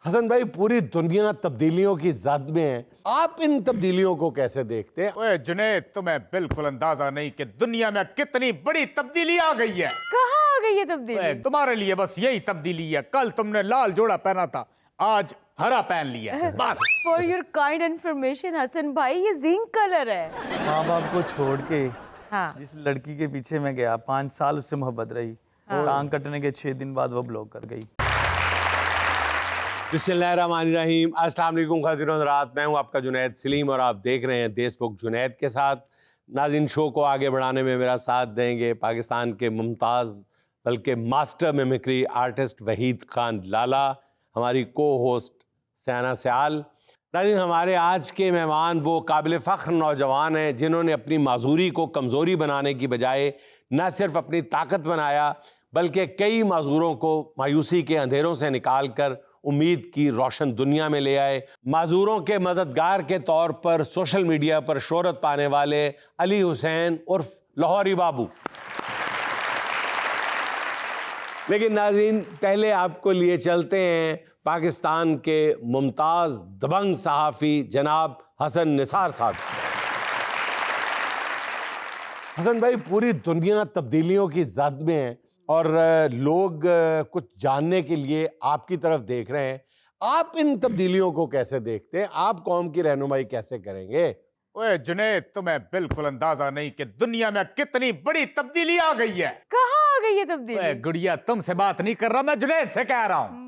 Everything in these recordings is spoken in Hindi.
हसन भाई, पूरी दुनिया तब्दीलियों की जद में है, आप इन तब्दीलियों को कैसे देखते हैं? ओए जुनैद, तुम्हें बिल्कुल अंदाजा नहीं कि दुनिया में कितनी बड़ी तब्दीली आ गई है। कहाँ आ गई ये ओए, तब्दीली? तुम्हारे लिए बस यही तब्दीली है। कल तुमने लाल जोड़ा पहना था, आज हरा पहन लिया है। बस। For your kind information Hasan भाई, ये जिंक कलर है। माँ बाप को छोड़ के हाँ। जिस लड़की के पीछे मैं गया, 5 साल उससे मोहब्बत रही, टांग कटने के 6 दिन बाद वो ब्लॉक कर गई। बिस्मिल्लाहिर्रहमानिर्रहीम। अस्सलाम वालेकुम खातिरों हज़रात, मैं हूं आपका जुनैद सलीम और आप देख रहे हैं देशमुख जुनैद के साथ। नाज़रीन, शो को आगे बढ़ाने में मेरा साथ देंगे पाकिस्तान के मुमताज़ बल्कि master mimicry artist Waheed Khan Lala, हमारी को होस्ट सयाना सयाल। नाज़रीन, हमारे आज के मेहमान वो काबिल फ़ख्र नौजवान हैं जिन्होंने अपनी माजूरी को कमज़ोरी बनाने की बजाय न सिर्फ अपनी ताकत बनाया बल्कि कई माजूरों को मायूसी के अंधेरों से निकाल कर उम्मीद की रोशन दुनिया में ले आए। माजूरों के मददगार के तौर पर सोशल मीडिया पर शोहरत पाने वाले अली हुसैन उर्फ लाहौरी बाबू। लेकिन नाज़रीन, पहले आपको लिए चलते हैं पाकिस्तान के मुमताज़ दबंग सहाफ़ी जनाब हसन निसार साहब। हसन भाई, पूरी दुनिया तब्दीलियों की जद में है और लोग कुछ जानने के लिए आपकी तरफ देख रहे हैं। आप इन तब्दीलियों को कैसे देखते हैं? आप कौम की रहनुमाई कैसे करेंगे? ओए जुनैद, तुम्हें बिल्कुल अंदाजा नहीं कि दुनिया में कितनी बड़ी तब्दीली आ गई है। कहाँ आ गई ये ओए तब्दीली? गुड़िया, तुमसे बात नहीं कर रहा, मैं जुनैद से कह रहा हूँ।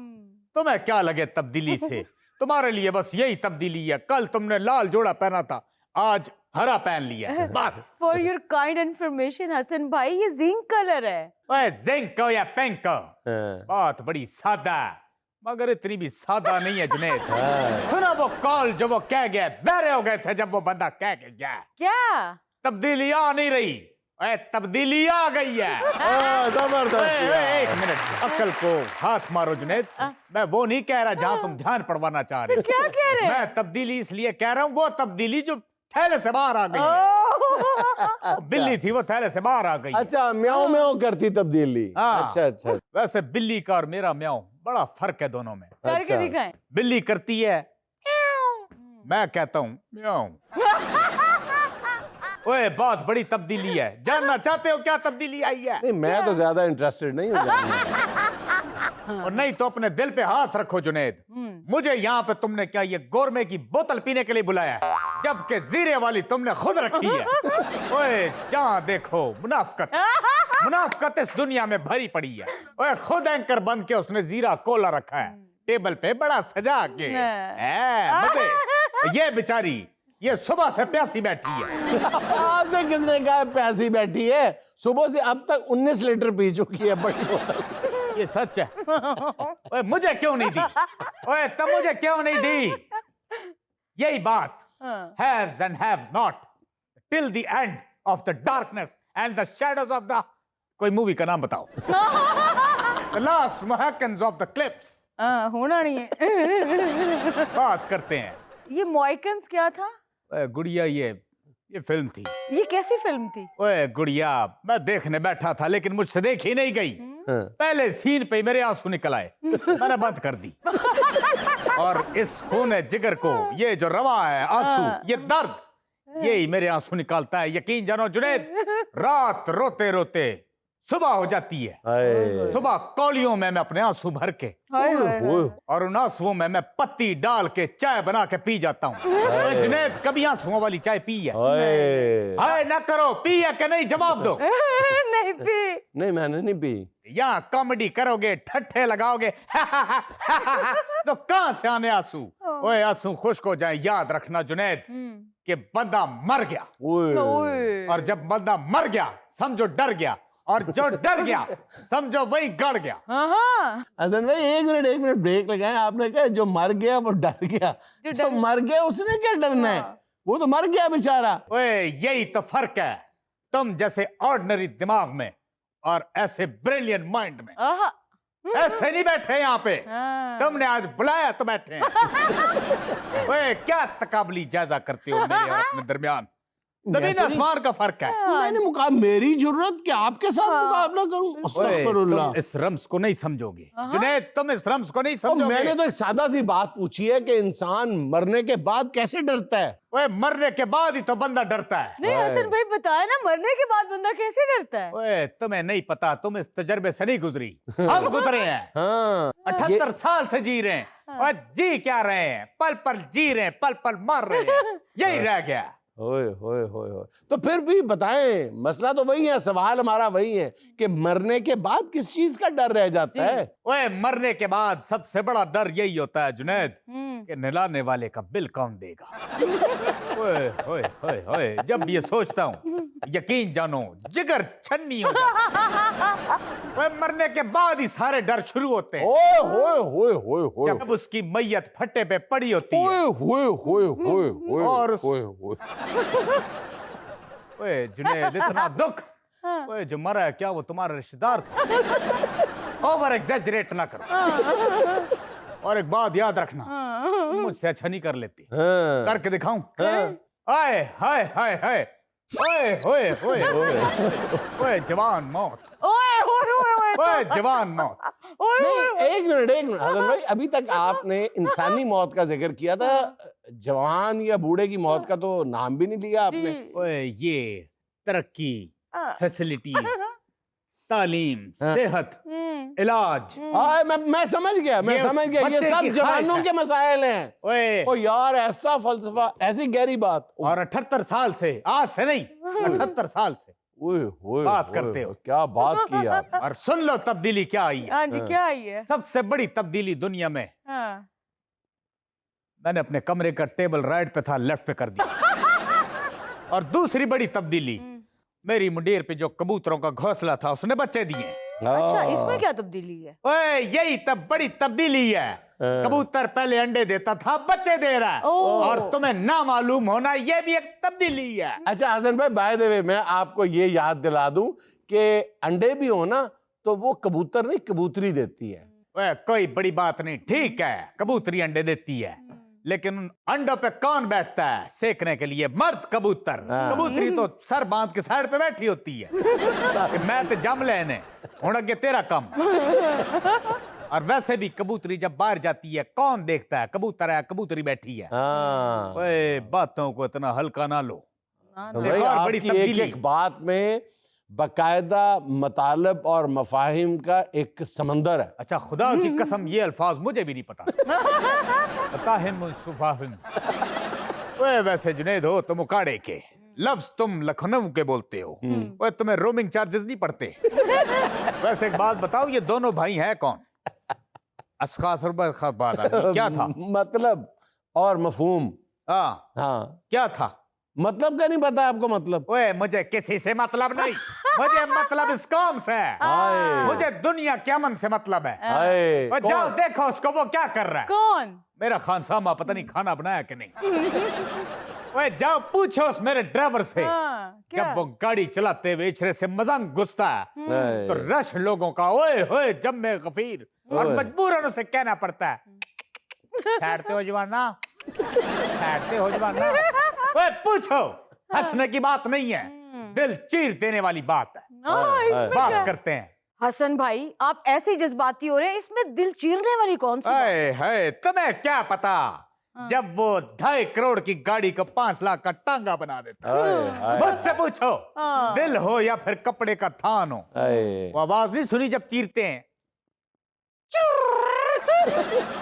तुम्हें क्या लगे तब्दीली से? तुम्हारे लिए बस यही तब्दीली है। कल तुमने लाल जोड़ा पहना था, आज हरा पहन लिया है। बस। For your kind information Hasan भाई, ये जिंक कलर है। ओए जिंक हो या पिंक हो, हाँ। बात बड़ी सादा मगर इतनी भी सादा नहीं है जुनैद। सुना वो कॉल जो वो कह गया, बहरे हो गए थे जब वो बंदा कह के गया। क्या? तब्दीली आ नहीं रही, ओए तब्दीली आ गई है। जबरदस्त। एक मिनट, अक्ल को हाथ मारो जुनैद। मैं वो नहीं कह रहा जहां तुम ध्यान पड़वाना चाह रहे हो। क्या कह रहे हैं? मैं तब्दीली इसलिए कह रहा हूँ, वो तब्दीली जो थैले से बाहर आ गई है। बिल्ली थी, वो थैले से बाहर आ गई है। अच्छा, म्याऊं म्याऊं करती तब्दीली। हाँ। अच्छा अच्छा। वैसे बिल्ली का और मेरा म्याऊं बड़ा फर्क है दोनों में। करके अच्छा। दिखाएं। बिल्ली करती है मैं कहता हूँ म्याऊं। ओए, बहुत बड़ी तब्दीली है। जानना चाहते हो क्या तब्दीली आई है? नहीं, मैं तो ज्यादा इंटरेस्टेड नहीं हूँ जानने में। और नहीं तो अपने दिल पे हाथ रखो जुनैद। मुझे यहाँ पे तुमने क्या ये गोरमे की बोतल पीने के लिए बुलाया है, जबकि जीरे वाली तुमने खुद रखी है। ओए, जहाँ देखो मुनाफकत, मुनाफकत इस दुनिया में भरी पड़ी है। ओए, खुद एंकर बन के उसने जीरा कोला रखा है टेबल पे बड़ा सजा के। मजे। ये बेचारी ये सुबह से प्यासी बैठी है। आपसे किसने कहा प्यासी बैठी है? सुबह से अब तक 19 लीटर पी चुकी है बड़ी बोतल। ये सच है। ओए, मुझे क्यों नहीं दी? ओए, तब मुझे क्यों नहीं दी? यही बात, haves and have not till the end of the darkness and the shadows of the, कोई मूवी का नाम बताओ। The last Mohicans of the Clips। होना नहीं है। बात करते हैं। ये मोइकन्स क्या था? ओए गुड़िया, ये फिल्म थी। ये कैसी फिल्म थी? ओए गुड़िया, मैं देखने बैठा था लेकिन मुझसे देखी नहीं गई। पहले सीन पे मेरे आंसू निकल आए, मैंने बंद कर दी। और इस खून जिगर को ये जो रवा है आंसू, ये दर्द, यही मेरे आंसू निकालता है। यकीन जानो जुनैद, रात रोते रोते सुबह हो जाती है। सुबह कौलियों में मैं अपने आंसू भर के और उन आंसुओं में मैं पत्ती डाल के चाय बना के पी जाता हूँ। जुनैद, कभी आंसुओं वाली चाय पी है? हाय ना करो, पी है कि नहीं जवाब दो। नहीं पी। नहीं, मैंने नहीं पी। यहाँ कॉमेडी करोगे, ठट्ठे लगाओगे, तो कहां से आने आंसू? ओए, आंसू खुश्क हो जाए, याद रखना जुनैद कि बंदा मर गया। और जब बंदा मर गया समझो डर गया, और जो डर गया समझो वही गड़ गया। हसन भाई, एक मिनट ब्रेक लगाएं। आपने कहा जो मर गया वो डर गया। जो मर गया उसने क्या डरना है? वो तो मर गया बेचारा। ओए, यही तो फर्क है तुम जैसे ऑर्डिनरी दिमाग में और ऐसे ब्रिलियंट माइंड में। ऐसे नहीं बैठे यहाँ पे, तुमने आज बुलाया तो बैठे हैं। ओए, क्या तकाबली जायजा करते हो मेरे और अपने दरमियान? जमीन आसमान का फर्क है। मैंने मेरी जरूरत कि आपके साथ मुकाबला करूं? अस्तगफिरुल्लाह। तुम इस रम्स को नहीं समझोगे जुनैद, तुम इस रम्स को नहीं तो समझोगे। मैंने तो एक सादा सी बात पूछी है कि इंसान मरने के बाद कैसे डरता है? ओए मरने के बाद ही तो बंदा डरता है। नहीं हसन भाई बताया ना, मरने के बाद बंदा कैसे डरता है? ओए तुम्हें नहीं पता, तुम इस तजर्बे से नहीं गुजरी, हम गुजरे हैं। हाँ 78 साल से जी रहे हैं और जी क्या रहे हैं, पल पल जी रहे हैं, पल पल मर रहे हैं, यही रह गया। होए होए होए होए। तो फिर भी बताएं, मसला तो वही है, सवाल हमारा वही है कि मरने के बाद किस चीज का डर रह जाता है? ओए मरने के बाद सबसे बड़ा डर यही होता है जुनैद कि नहलाने वाले का बिल कौन देगा। ओए ओए ओए ओए, जब ये सोचता हूँ यकीन जानो जिगर छन्नी हो जाता है। ओए मरने के बाद ही सारे डर शुरू होते हैं। ओए होए होए होए होए जब उसकी मैयत फट्टे पे पड़ी होती है होए होए होए होए होए और उस- होए होए। ओए जुनैद इतना दुख, ओए जो मरा है क्या वो तुम्हारा रिश्तेदार था? ओवर एग्जैजरेट ना करो। और एक बात याद रखना, तुम मुझसे अच्छा नहीं कर लेती, हाँ। करके दिखाऊं? आए हाय हाय हाय, ओए ओए ओए ओए जवान मौत, ओए ओए ओए जवान मौत। नहीं, एक मिनट हसन भाई, अभी तक आपने इंसानी मौत का जिक्र किया था, जवान या बूढ़े की मौत का तो नाम भी नहीं लिया आपने। ओए ये तरक्की, फैसिलिटीज, तालीम, हाँ। सेहत, इलाज, मैं समझ गया, ये ये बच्चे सब की जवानों ख्वाहिश के मसाइल हैं। ओए ओ यार, ऐसा फलसफा, ऐसी गहरी बात। और 78 साल से, आज से नहीं 78 साल से ओए होए बात होए, करते हो। क्या बात की आप। और सुन लो तब्दीली क्या आई है। हाँ जी क्या आई है? सबसे बड़ी तब्दीली दुनिया में, हाँ। मैंने अपने कमरे का टेबल राइट पे था लेफ्ट पे कर दिया। और दूसरी बड़ी तब्दीली, मेरी मुंडेर पे जो कबूतरों का घोंसला था उसने बच्चे दिए। अच्छा इसमें क्या तब्दीली है? ओए यही तब बड़ी तब्दीली है। कबूतर पहले अंडे देता था, बच्चे दे रहा है। ओह। और तुम्हें ना मालूम होना ये भी एक तब्दीली है। अच्छा हसन भाई, बाय द वे मैं आपको ये याद दिला दूं कि अंडे भी हो ना तो वो कबूतर नहीं, कबूतरी देती है। ओए कोई बड़ी बात नहीं, ठीक है कबूतरी अंडे देती है, लेकिन उन अंडों पे कौन बैठता है सेकने के लिए? मर्द कबूतर। कबूतरी तो सर बांध के साइड पे बैठी होती है कि मैं तो जम लेने हुण अगे तेरा कम। और वैसे भी कबूतरी जब बाहर जाती है कौन देखता है? कबूतर है, कबूतरी बैठी है। हाँ। ओए बातों को इतना हल्का ना लो। तो एक भाई और बड़ी आपकी तब्दीली। एक बात में बाकायदा मतालब और मफाहिम का एक समंदर है। अच्छा खुदा की कसम ये अल्फाज मुझे भी नहीं पता। फताहिम सुफाहिम। ओए वैसे जुनैद हो तुम उकाड़े के, लफ्ज तुम लखनऊ के बोलते हो। ओए तुम्हें रोमिंग चार्जेस नहीं पड़ते। वैसे एक बात बताओ, ये दोनों भाई हैं कौन? क्या था? मतलब और मफहूम। हाँ हाँ, क्या था? मतलब का नहीं पता आपको? मतलब ओए मुझे किसी से मतलब नहीं, मुझे मतलब इस कौम से है। हाय। मुझे दुनिया के अमन से मतलब है। हाय। और जाओ देखो उसको वो क्या कर रहा है। कौन? मेरा खानसामा पता नहीं खाना बनाया कि नहीं। ओए जाओ पूछो उस मेरे ड्राइवर से। हाँ, क्या? जब वो गाड़ी चलाते हुए इचरे से मजाक घुसता है हाय। तो रश लोगों का ओए होए जम्मे गफीर, और ओए। मजबूरन उसे कहना पड़ता है सैरते हो जवाना, सैरते हो जवाना। ओए पूछो, हंसने की बात नहीं है, दिल चीर देने वाली बात है। हाँ, इसमें बात क्या? करते हैं। हसन भाई आप ऐसे जज्बाती हो रहे हैं, इसमें दिल चीरने वाली कौन सी बात? हाय हाय, तुम्हें क्या पता जब वो 2.5 करोड़ की गाड़ी को 5 लाख का टांगा बना देता है। हाय, हाय, मुझसे पूछो, हाँ। दिल हो या फिर कपड़े का थान हो, हाय। वो आवाज नहीं सुनी जब चीरते हैं?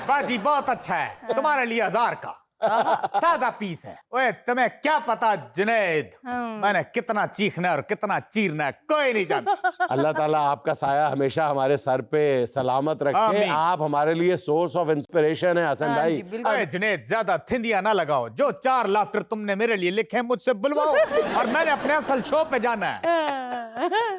बाजी बहुत अच्छा है, तुम्हारे लिए 1000 का सादा पीस है। ओए तुम्हें क्या पता जुनैद, मैंने कितना चीखना और कितना चीरना है कोई नहीं जानता। अल्लाह ताला आपका साया हमेशा हमारे सर पे सलामत रखे। आमीन। आप हमारे लिए सोर्स ऑफ इंस्पिरेशन है हसन हाँ भाई। जी, बिल्कुल। ओए जुनैद ज्यादा थिंदिया ना लगाओ, जो 4 लाफ्टर तुमने मेरे लिए लिखे हैं मुझसे बुलवाओ, और मैंने अपने असल शो पे जाना है।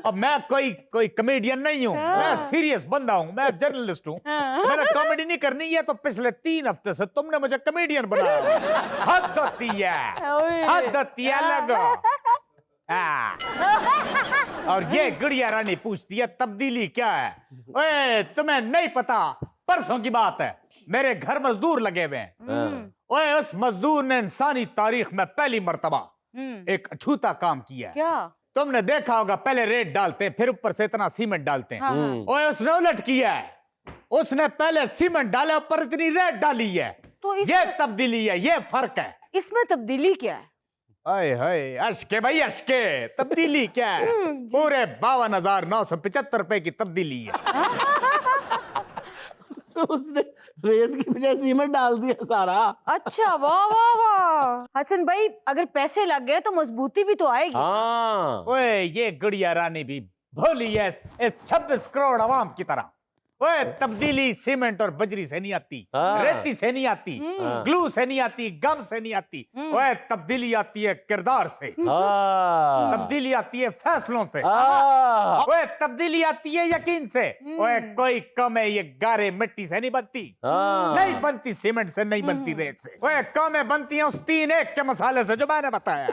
अब मैं कोई कमेडियन नहीं हूँ, मैं सीरियस बंदा हूँ, मैं जर्नलिस्ट हूँ। मैंने कॉमेडी नहीं करनी है, तो पिछले 3 हफ्ते से तुमने मुझे कमेडियन बनाया। हद होती है, ओए। हद होती है लगो। हाँ। और ये गुड़िया रानी पूछती है तब्दीली क्या है? ओए तुम्हें नहीं पता, परसों की बात है, मेरे घर मजदूर लगे हुए हैं। ओए उस मजदूर ने इंसानी तारीख में पहली मर्तबा एक अछूता काम किया है। क्या? तुमने देखा होगा, पहले रेत डालते हैं, फिर ऊपर से इतना सीमेंट डालते हैं। हाँ, ओए उसने उलट किया है, उसने पहले सीमेंट डाला, ऊपर इतनी रेत डाली है। तो ये तब्दीली है, ये फर्क है। इसमें तब्दीली क्या है? हाय हाय, अशके भाई अशके, तब्दीली क्या है? पूरे 52,975 रुपए की तब्दीली है। उसने रेत की बजाय सीमेंट डाल दिया सारा। अच्छा, वाह वाह वाह। हसन भाई, अगर पैसे लग गए तो मजबूती भी तो आएगी। हाँ, ओए ये गुड़िया रानी भी भोली है इस 26 करोड़ आवाम की तरह। ओए तब्दीली सीमेंट और बजरी से नहीं आती, हाँ। रेती से नहीं आती, ग्लू से नहीं आती, गम से नहीं आती। ओए तब्दीली आती है किरदार से, हाँ, तब्दीली आती है फैसलों से, हाँ, ओए तब्दीली आती है यकीन से। ओए कोई कम है, ये गारे मिट्टी से नहीं बनती, हाँ। नहीं बनती सीमेंट से, नहीं बनती रेत से। ओए कमें बनती हैं उस 3-1 के मसाले से जो मैंने बताया।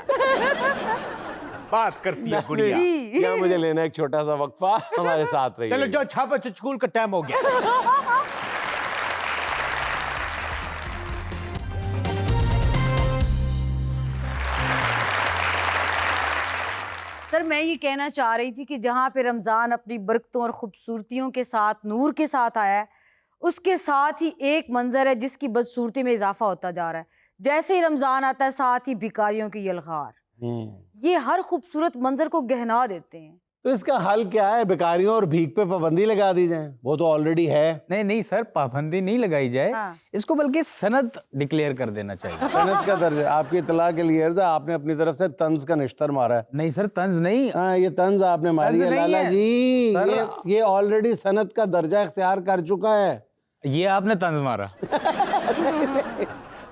बात करती है गुड़िया। जी। क्या मुझे लेना है एक छोटा सा वक्फा, हमारे साथ रहिए। चलो जो छापा स्कूल का टाइम हो गया। सर, मैं ये कहना चाह रही थी कि जहाँ पे रमज़ान अपनी बरकतों और खूबसूरतियों के साथ, नूर के साथ आया है, उसके साथ ही एक मंजर है जिसकी बदसूरती में इजाफा होता जा रहा है। जैसे ही रमज़ान आता है, साथ ही भिखारियों की यलगार, ये हर खूबसूरत मंजर को गहना देते हैं। तो इसका हल क्या है? भिखारियों और भीख पे पाबंदी लगा दी जाए, वो तो ऑलरेडी है। नहीं नहीं सर, पाबंदी नहीं लगाई जाए। हाँ। इसको बल्कि सनद डिक्लेयर कर देना चाहिए। सनद का दर्जा आपकी इतला के लिए अर्ज़ है, आपने अपनी तरफ से तंज का निश्तर मारा है। नहीं सर, तंज नहीं। हाँ, ये तंज आपने मारी तंज है नहीं लाला है। जी। सर, ये ऑलरेडी सनद का दर्जा इख्तियार कर चुका है। ये आपने तंज मारा।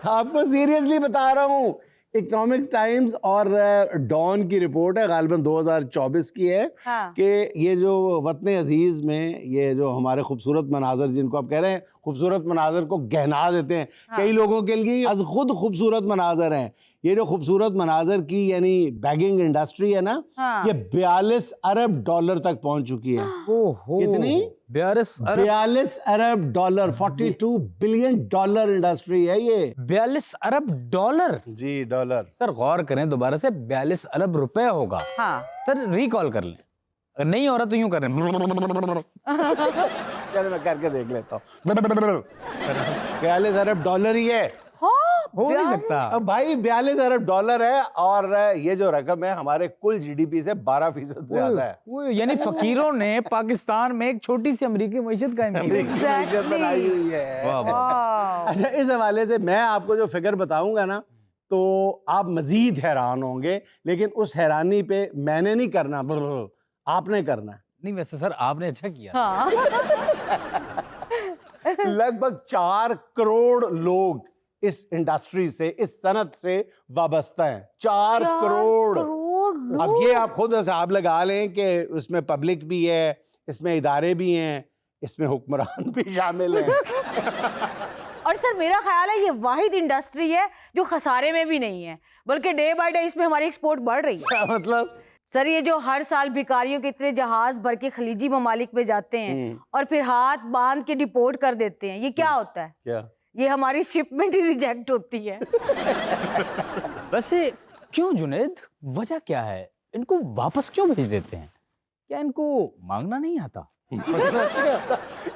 आपको सीरियसली बता रहा हूँ, इकोनॉमिक टाइम्स और डॉन की रिपोर्ट है, गालिबन 2024 की है, हाँ। कि ये जो वतन अजीज में ये जो हमारे खूबसूरत मनाजर, जिनको आप कह रहे हैं खूबसूरत मनाजर को गहना देते हैं, कई लोगों के लिए अज खुद खूबसूरत मनाजर हैं। ये जो खूबसूरत मनाजर की यानी बैगिंग इंडस्ट्री है ना, हाँ। ये 42 अरब डॉलर तक पहुंच चुकी है। ओहो, कितनी? 42 अरब। 42 अरब डॉलर, 42 बिलियन डॉलर इंडस्ट्री है ये। 42 अरब डॉलर। जी, डॉलर। सर गौर करें दोबारा से, 42 अरब रुपए होगा। हाँ। सर रिकॉल कर लें, अगर नहीं हो रहा तो यूं करें। चलो मैं करके देख लेता हूँ। 42 अरब डॉलर ही है। हो नहीं सकता। अब भाई 42 अरब डॉलर है, और ये जो रकम है हमारे कुल जीडीपी से 12% से ज्यादा है। वो यानी फकीरों ने पाकिस्तान में एक छोटी सी अमेरिकी मईशत कायम की। अमेरिकी मईशत बनाई हुई है। वाह, वाह। वाह। अच्छा, इस हवाले से मैं आपको जो फिगर बताऊंगा ना, तो आप मजीद हैरान होंगे, लेकिन उस हैरानी पे मैंने नहीं करना, आपने करना है। नहीं वैसे सर आपने अच्छा किया। हाँ। लगभग 4 करोड़ लोग इस इंडस्ट्री से, इस सनत से वाबस्ता हैं। 4 करोड़। अब ये आप खुद हिसाब लगा लें कि उसमें पब्लिक भी है, इसमें इदारे भी हैं, इसमें हुक्मरान भी शामिल हैं। और सर मेरा ख्याल है ये वाहिद इंडस्ट्री है जो खसारे में भी नहीं है, बल्कि डे बाय डे इसमें हमारी एक्सपोर्ट बढ़ रही है। क्या मतलब? सर, ये जो हर साल भिखारियों के इतने जहाज भर के खलीजी ममालिक में जाते हैं और फिर हाथ बांध के डिपोर्ट कर देते हैं, ये क्या होता है? क्या? ये हमारी शिपमेंट ही रिजेक्ट होती है। वैसे क्यों जुनेद, वजह क्या है? इनको वापस क्यों भेज देते हैं? क्या इनको मांगना नहीं आता?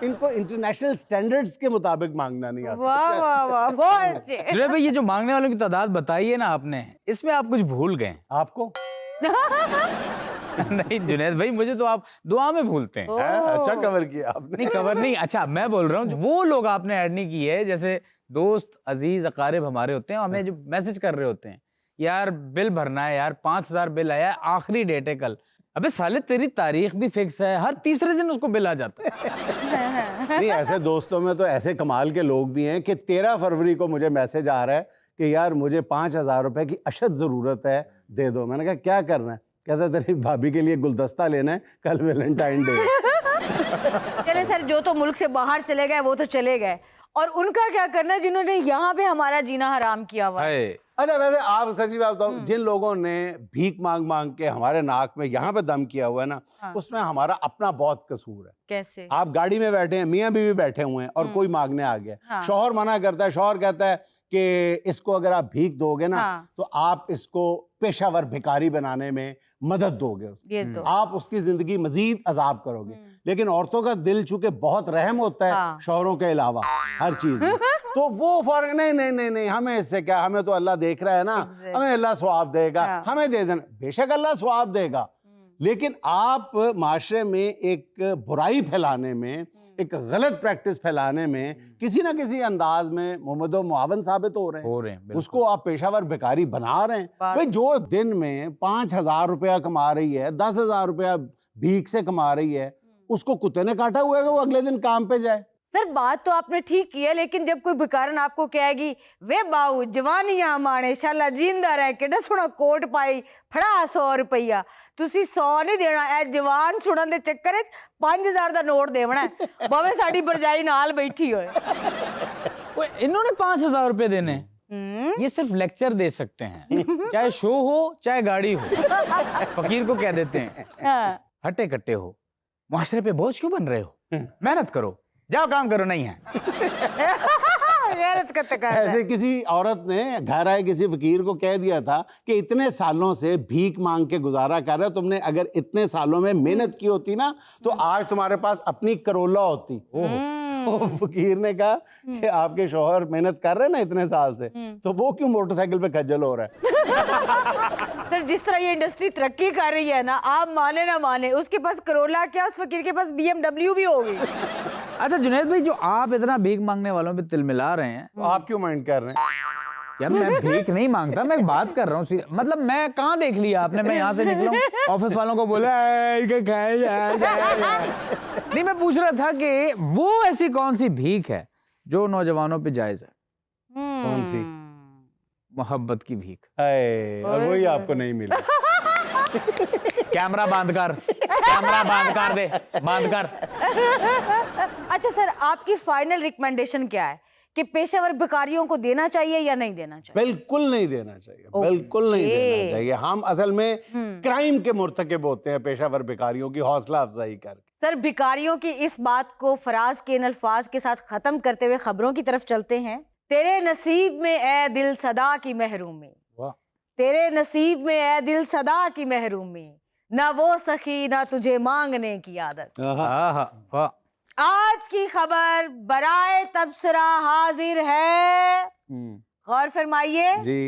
इनको इंटरनेशनल स्टैंडर्ड्स के मुताबिक मांगना नहीं आता। वाह वाह वाह, बहुत अच्छे। जुनेद भाई, ये जो मांगने वालों की तादाद बताई है ना आपने, इसमें आप कुछ भूल गए। आपको? नहीं जुनेद भाई, मुझे तो आप दुआ में भूलते हैं। अच्छा कवर किया आपने। नहीं कवर नहीं, अच्छा मैं बोल रहा हूँ वो लोग आपने ऐड नहीं किए है, जैसे दोस्त अजीज अकारिब हमारे होते हैं, हमें जो मैसेज कर रहे होते हैं, यार बिल भरना है यार, 5000 बिल आया है, आखिरी डेट है कल। अबे साले तेरी तारीख भी फिक्स है, हर तीसरे दिन उसको बिल आ जाता है। नहीं, ऐसे दोस्तों में तो ऐसे कमाल के लोग भी हैं कि 13 फरवरी को मुझे मैसेज आ रहा है कि यार मुझे 5000 रुपए की अशद ज़रूरत है, दे दो। मैंने कहा क्या करना है? कहता तेरी भाभी के लिए गुलदस्ता लेना है, कल वैलेंटाइन डे। चले सर, जो तो मुल्क से बाहर चले गए वो तो चले गए, और उनका क्या करना जिन्होंने यहाँ पे हमारा जीना हराम किया हुआ है। अच्छा, वैसे आप सच्ची बात बताओ, जिन लोगों ने भीख मांग मांग के हमारे नाक में यहाँ पे दम किया हुआ है ना, हाँ। उसमें हमारा अपना बहुत कसूर है। कैसे? आप गाड़ी में बैठे हैं, मियाँ बीवी बैठे हुए हैं, और कोई मांगने आ गया, हाँ। शौहर मना करता है, शौहर कहता है कि इसको अगर आप भीख दोगे ना, हाँ। तो आप इसको पेशावर भिखारी बनाने में मदद दोगे उसको। ये तो आप उसकी जिंदगी मजीद अजाब करोगे। लेकिन औरतों का दिल चूंकि बहुत रहम होता है हाँ। शौहरों के अलावा हर चीज में, तो वो फर्क नहीं नहीं नहीं नहीं, हमें इससे क्या, हमें तो अल्लाह देख रहा है ना, Exactly. हमें अल्लाह सवाब देगा, हाँ। हमें दे देना। बेशक अल्लाह सवाब देगा, लेकिन आप माशरे में एक बुराई फैलाने में, एक गलत प्रैक्टिस फैलाने में किसी ना किसी अंदाज में मुआवन साबित हो रहे हैं। बिल्कुल। उसको आप पेशावर भिखारी बना रहे हैं। बात- भाई जो दिन में 5,000 रुपया कमा रही है, 10,000 रुपया भीख से कमा रही है, उसको कुत्ते ने काटा हुआ है कि वो अगले दिन काम पे जाए। सर बात तो आपने ठीक की है, लेकिन जब कोई भिखारन आपको कहेगी वे बाऊ जवानियां माने शाला जींदा रह के सोना कोट पाई फड़ा 100 रुपया, तुसी 100 नहीं देना, ए जवान सुनन दे चक्कर विच 5,000 दा नोट देवना है, भाਵੇਂ साडी भरजाई नाल बैठी होए। ओए, इन्होंने 5,000 रुपए देने हैं। ये सिर्फ लेक्चर दे सकते हैं, चाहे शो हो चाहे गाड़ी हो। फकीर को कह देते हैं हाँ। हटे कट्टे हो, मुआशरे पे बोझ क्यों बन रहे हो, मेहनत करो, जाओ काम करो, नहीं है। गैरत का तकाजा है। ऐसे किसी औरत ने घर आए किसी फकीर को कह दिया था कि इतने सालों से भीख मांग के गुजारा कर रहे हो, तुमने अगर इतने सालों में मेहनत की होती ना तो आज तुम्हारे पास अपनी करोला होती। तो फकीर ने कहा कि आपके शौहर मेहनत कर रहे हैं ना इतने साल से, तो वो क्यों मोटरसाइकिल पे खज्जल हो रहा है। सर जिस तरह ये इंडस्ट्री तरक्की कर रही है ना, आप माने ना माने, उसके पास करोला क्या, उस फकीर के पास BMW भी होगी। अच्छा जुनैद भाई, जो आप इतना भीख मांगने वालों पे तिल मिला रहे हैं, तो आप क्यों माइंड कर रहे हैं? यार मैं भीख नहीं मांगता, मैं एक बात कर रहा हूँ। मतलब मैं कहाँ देख लिया आपने, मैं यहाँ से निकला हूँ, ऑफिस वालों को बोला नहीं, मैं पूछ रहा था कि वो ऐसी कौन सी भीख है जो नौजवानों पे जायज है? कौन सी? मोहब्बत की भीख। हाय, और वही आपको नहीं मिला। कैमरा बांध कर, कैमरा बांध कर दे, बांध कर। अच्छा सर, आपकी फाइनल रिकमेंडेशन क्या है कि पेशेवर भिखारियों को देना चाहिए या नहीं देना चाहिए? बिल्कुल नहीं देना चाहिए, बिल्कुल नहीं देना चाहिए। हम असल में क्राइम के मुर्तकिब होते हैं पेशावर भिखारियों की हौसला अफजाई करके। सर भिखारियों की इस बात को फराज के इन अल्फाज के साथ खत्म करते हुए खबरों की तरफ चलते हैं। तेरे नसीब में ए दिल सदा की महरूमी, वाह। तेरे नसीब में ए दिल सदा की महरूमी, ना वो सखी ना तुझे मांगने की आदत। आहा, वाह। आज की खबर बराए तबसरा हाजिर है, गौर फरमाइए। जी।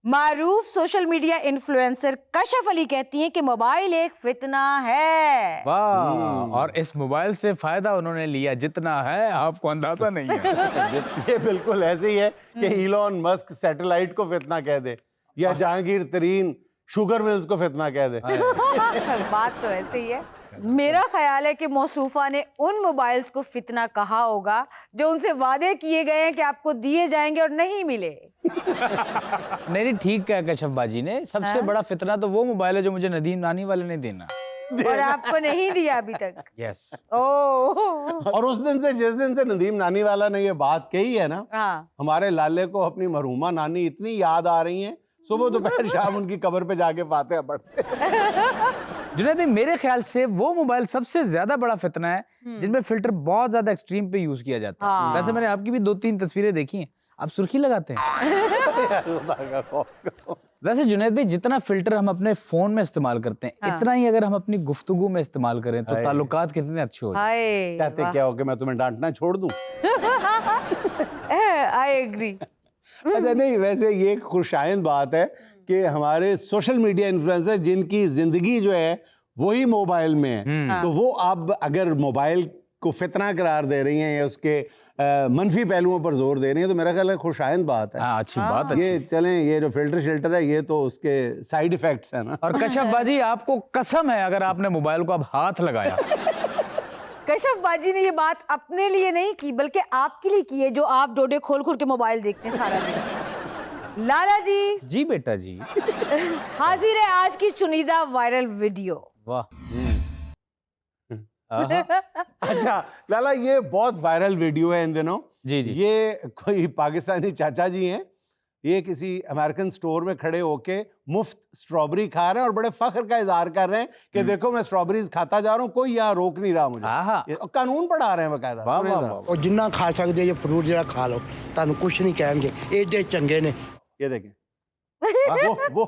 मारूफ social media influencer Kashaf Ali कहती हैं कि मोबाइल एक फितना है। वाह। और इस मोबाइल से फायदा उन्होंने लिया जितना है आपको अंदाजा नहीं है। ये बिल्कुल ऐसे ही है कि इलॉन मस्क सैटेलाइट को फितना कह दे या जहांगीर तरीन शुगर मिल्स को फितना कह दे। बात तो ऐसे ही है। मेरा ख्याल है कि मौसूफा ने उन मोबाइल्स को फितना कहा होगा जो उनसे वादे किए गए हैं कि आपको दिए जाएंगे और नहीं मिले। नहीं ठीक है कशफ बाजी ने, सबसे बड़ा फितना तो वो मोबाइल है जो मुझे नदीम नानी वाले ने देना। और आपको नहीं दिया अभी तक। यस। ओह। और उस दिन से, जिस दिन से नदीम नानी वाला ने ये बात कही है ना, हाँ। हमारे लाले को अपनी मरहूमा नानी इतनी याद आ रही है, सुबह दोपहर शाम उनकी कब्र पे जाके फातिहा पढ़ते। जुनैद भाई, मेरे ख्याल से वो मोबाइल सबसे ज्यादा बड़ा फितना है जिनमें फिल्टर बहुत ज्यादा एक्सट्रीम पे यूज किया जाता है। हाँ। वैसे मैंने आपकी भी 2-3 तस्वीरें देखी हैं, आप सुर्खी लगाते हैं। वैसे जुनैद भाई, जितना फिल्टर हम अपने फोन में इस्तेमाल करते हैं, हाँ। इतना ही अगर हम अपनी गुफ्तगू में इस्तेमाल करें तो ताल्लुकात कितने अच्छे हो जाए। हाय। चाहते क्या हो कि मैं तुम्हें डांटना छोड़ दूं? I agree. अच्छा नहीं, वैसे ये खुशाइंद बात है कि हमारे सोशल मीडिया इन्फ्लुएंसर जिनकी जिंदगी जो है वही मोबाइल में है, तो वो अब अगर मोबाइल को फितना करार दे रही हैं या उसके मनफी पहलुओं पर जोर दे रही हैं, तो मेरा ख्याल है खुशाइंद बात है। हाँ, अच्छी बात है। ये चलें, ये जो फिल्टर शिल्टर है ये तो उसके साइड इफेक्ट्स है ना। और कशफ बाजी, आपको कसम है अगर आपने मोबाइल को अब हाथ लगाया, कशफ बाजी ने ये बात अपने लिए नहीं की बल्कि आपके लिए की है, जो आप डोडे खोल खोल के मोबाइल देखते हैं सारा दिन। लाला जी। जी बेटा जी। हाजिर है आज की चुनिंदा वायरल वीडियो। वाह। अच्छा लाला, ये बहुत वायरल वीडियो है इन दिनों। जी जी। ये कोई पाकिस्तानी चाचा जी हैं, ये किसी अमेरिकन स्टोर में खड़े होके मुफ्त स्ट्रॉबेरी खा रहे हैं और बड़े फख्र का इजहार कर रहे हैं कि देखो मैं स्ट्रॉबेरीज खाता जा रहा हूँ, कोई यहाँ रोक नहीं रहा मुझे। आहा। ये कानून पढ़ा रहे हैं बकायदा। वाह, सुनिए वाह, जरा। वाह। और जिन्ना खा सकते जे फ्रूट जरा खा लो, तानू कुछ नहीं कहेंगे, एडे चंगे ने। ये देखें। वो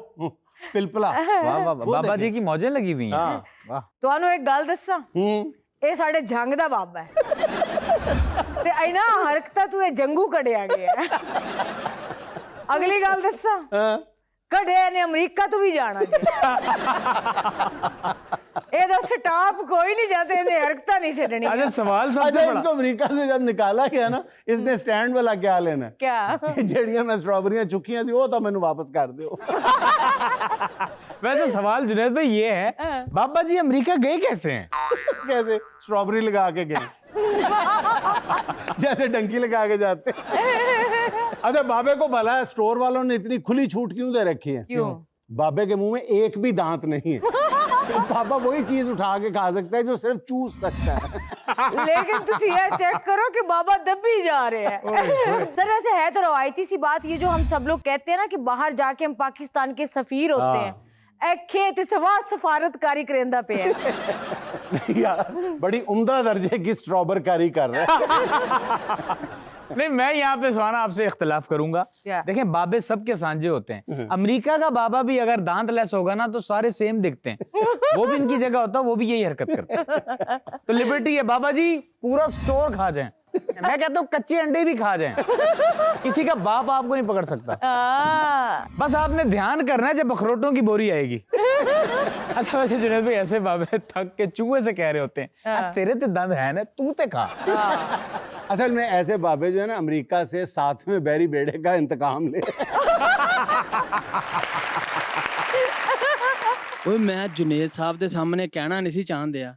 पिलपला। वाह वाह वाह, बाबा जी की मौजें लगी हुई हैं। हाँ। वाह। ਤੁਹਾਨੂੰ ਇੱਕ ਗੱਲ ਦੱਸਾਂ, ਇਹ ਸਾਡੇ ਜੰਗ ਦਾ ਬਾਬਾ ਹੈ ਤੇ ਇਹਨਾਂ ਹਰਕਤਾਂ ਤੂੰ ਇਹ ਜੰਗੂ ਕਢਿਆ ਗਿਆ ਹੈ। ਅਗਲੀ ਗੱਲ ਦੱਸਾਂ, ਕਢਿਆ ਨੇ ਅਮਰੀਕਾ ਤੋਂ ਵੀ ਜਾਣਾ ਜੀ। ਇਹਦਾ ਸਟਾਪ कोई नहीं जाते, इन्हें हरकतां नहीं छड़नी। अच्छा सवाल अच्छा, सबसे बड़ा इसको अमेरिका से जब निकाला गया ना, इसने स्टैंड वाला क्या लेना है? क्या ਜਿਹੜੀਆਂ ਮੈਂ ਸਟ੍ਰਾਬੇਰੀਆਂ ਚੁੱਕੀਆਂ ਸੀ ਉਹ ਤਾਂ ਮੈਨੂੰ ਵਾਪਸ ਕਰ ਦਿਓ। वैसे सवाल जुनैद भाई ये है, बाबा जी अमेरिका गए कैसे हैं? कैसे? स्ट्रॉबेरी लगा के गए, जैसे डंकी लगा के जाते। अच्छा, बाबे को भला है, स्टोर वालों ने इतनी खुली छूट क्यों दे रखी है? क्यों? बाबे के मुंह में एक भी दांत नहीं है। तो बाबा वही चीज उठा के खा सकता है जो सिर्फ चूस सकता है। लेकिन तुसी ये चेक करो कि बाबा दबी जा रहे हैं। सर वैसे है तो रवायती सी बात ये जो हम सब लोग कहते हैं ना कि बाहर जाके हम पाकिस्तान के सफीर होते हैं, खेत सफारतकारी करेंदा पे है। यार बड़ी उम्दा दर्जे की स्ट्रॉबरकारी कर रहा है। नहीं, मैं यहाँ पे सुहाना आपसे इख्तिलाफ करूंगा। क्या? देखें, बाबे सबके सांझे होते हैं। अमेरिका का बाबा भी अगर दांत लेस होगा ना तो सारे सेम दिखते हैं। वो भी इनकी जगह होता है, वो भी यही हरकत करते हैं। तो लिबर्टी है, बाबा जी पूरा स्टोर खा जाएं, मैं कहता हूँ कच्चे अंडे भी खा जाएं, किसी का बाप आपको नहीं पकड़ सकता। बस आपने ध्यान करना है जब अखरोटों की बोरी आएगी। अच्छा वैसे जुनैद भाई ऐसे बाबे थक के चूहे से कह रहे होते हैं, तेरे ते दंद है ना, तू ते खा। असल में ऐसे बाबे जो है ना, अमेरिका से साथ में बैरी बेड़े का इंतकाम ले। ਓਏ ਮੈਂ ਜੁਨੇਦ ਸਾਹਿਬ ਦੇ ਸਾਹਮਣੇ ਕਹਿਣਾ ਨਹੀਂ ਸੀ ਚਾਹੁੰਦੇ ਆ,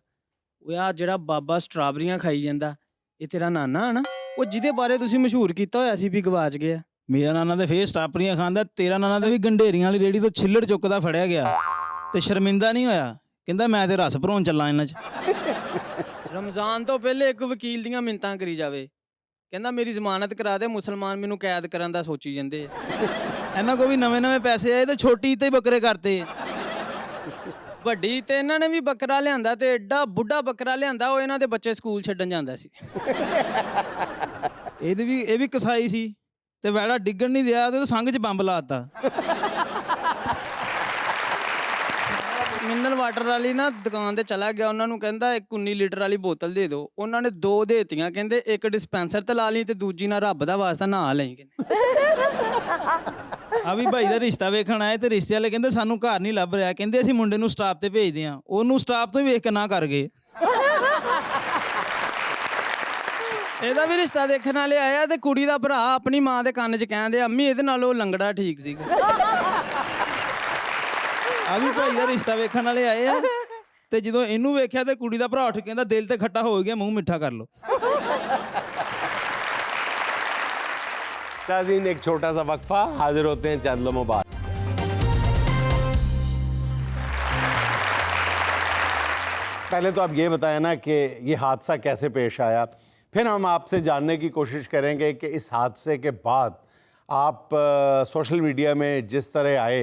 ਓਏ ਆ ਜਿਹੜਾ ਬਾਬਾ ਸਟ੍ਰਾਬੇਰੀਆਂ ਖਾਈ ਜਾਂਦਾ, ਇਹ ਤੇਰਾ ਨਾਨਾ ਹੈ ਨਾ, ਉਹ ਜਿਹਦੇ ਬਾਰੇ ਤੁਸੀਂ ਮਸ਼ਹੂਰ ਕੀਤਾ ਹੋਇਆ ਸੀ ਵੀ ਗਵਾਚ ਗਿਆ। ਮੇਰਾ ਨਾਨਾ ਤੇ ਫੇਰ ਸਟ੍ਰਾਬੇਰੀਆਂ ਖਾਂਦਾ, ਤੇਰਾ ਨਾਨਾ ਤੇ ਵੀ ਗੰਢੇਰੀਆਂ ਵਾਲੀ ਰੇੜੀ ਤੋਂ ਛਿੱਲੜ ਚੁੱਕਦਾ ਫੜਿਆ ਗਿਆ ਤੇ ਸ਼ਰਮਿੰਦਾ ਨਹੀਂ ਹੋਇਆ, ਕਹਿੰਦਾ ਮੈਂ ਤੇ ਰਸ ਭਰੋਣ ਚੱਲਾਂ ਇਹਨਾਂ 'ਚ। ਰਮਜ਼ਾਨ ਤੋਂ ਪਹਿਲੇ ਇੱਕ ਵਕੀਲ ਦੀਆਂ ਮਿੰਨਤਾਂ ਕਰੀ ਜਾਵੇ, ਕਹਿੰਦਾ ਮੇਰੀ ਜ਼ਮਾਨਤ ਕਰਾ ਦੇ, ਮੁਸਲਮਾਨ ਮੈਨੂੰ ਕੈਦ ਕਰਨ ਦਾ ਸੋਚੀ ਜਾਂਦੇ ਆ। ਇਹਨਾਂ ਕੋ ਵੀ ਨਵੇਂ ਪੈਸੇ ਆਏ ਤੇ ਛੋਟੀ ਤੇ ਬੱਕਰੇ ਕਰਤੇ। ਵੱਡੀ ਤੇ ਇਹਨਾਂ ਨੇ ਵੀ ਬੱਕਰਾ ਲਿਆਂਦਾ ਤੇ ਐਡਾ ਬੁੱਢਾ ਬੱਕਰਾ ਲਿਆਂਦਾ, ਉਹ ਇਹਨਾਂ ਦੇ ਬੱਚੇ ਸਕੂਲ ਛੱਡਣ ਜਾਂਦਾ ਸੀ। ਇਹ ਵੀ ਕਸਾਈ ਸੀ ਤੇ ਵੈੜਾ ਡਿੱਗਣ ਨਹੀਂ ਦਿਆ ਤੇ ਸੰਗ 'ਚ ਬੰਬ ਲਾਤਾ। ਮਿਨਰਲ ਵਾਟਰ ਵਾਲੀ ਨਾ ਦੁਕਾਨ ਤੇ ਚਲਾ ਗਿਆ, ਉਹਨਾਂ ਨੂੰ ਕਹਿੰਦਾ ਇੱਕ 19 ਲੀਟਰ ਵਾਲੀ ਬੋਤਲ ਦੇ ਦਿਓ, ਉਹਨਾਂ ਨੇ 2 ਦੇਤੀਆਂ, ਕਹਿੰਦੇ ਇੱਕ ਡਿਸਪੈਂਸਰ ਤੇ ਲਾ ਲਈ ਤੇ ਦੂਜੀ ਨਾਲ ਰੱਬ ਦਾ ਵਾਸਤਾ ਨਹਾ ਲਈ। ਕਹਿੰਦੇ ਆ ਵੀ ਭਾਈ ਦਾ ਰਿਸ਼ਤਾ ਵੇਖਣ ਆਏ ਤੇ ਰਿਸ਼ਤੇ ਵਾਲੇ ਕਹਿੰਦੇ ਸਾਨੂੰ ਘਰ ਨਹੀਂ ਲੱਭ ਰਿਹਾ, ਕਹਿੰਦੇ ਅਸੀਂ ਮੁੰਡੇ ਨੂੰ ਸਟਾਫ ਤੇ ਭੇਜਦੇ ਆ, ਉਹਨੂੰ ਸਟਾਫ ਤੋਂ ਹੀ ਵੇਖ ਕੇ ਨਾ ਕਰ ਗਏ। ਇਹਦਾ ਵੀ ਰਿਸ਼ਤਾ ਦੇਖਣ ਵਾਲੇ ਆਇਆ ਤੇ ਕੁੜੀ ਦਾ ਭਰਾ ਆਪਣੀ ਮਾਂ ਦੇ ਕੰਨ 'ਚ ਕਹਿੰਦੇ, ਅੰਮੀ ਇਹਦੇ ਨਾਲੋਂ ਲੰਗੜਾ ਠੀਕ ਸੀਗਾ। ਆ ਵੀ ਭਾਈ ਦਾ ਰਿਸ਼ਤਾ ਵੇਖਣ ਵਾਲੇ ਆਏ ਆ ਤੇ ਜਦੋਂ ਇਹਨੂੰ ਵੇਖਿਆ ਤੇ ਕੁੜੀ ਦਾ ਭਰਾ ਉੱਠ ਕਹਿੰਦਾ ਦਿਲ ਤੇ ਖੱਟਾ ਹੋ ਗਿਆ, ਮੂੰਹ ਮਿੱਠਾ ਕਰ ਲਓ। नाज़रीन, एक छोटा सा वक्फा, हाजिर होते हैं चंद लम्हों बाद। पहले तो आप ये बताएं ना कि ये हादसा कैसे पेश आया, फिर हम आपसे जानने की कोशिश करेंगे कि इस हादसे के बाद आप सोशल मीडिया में जिस तरह आए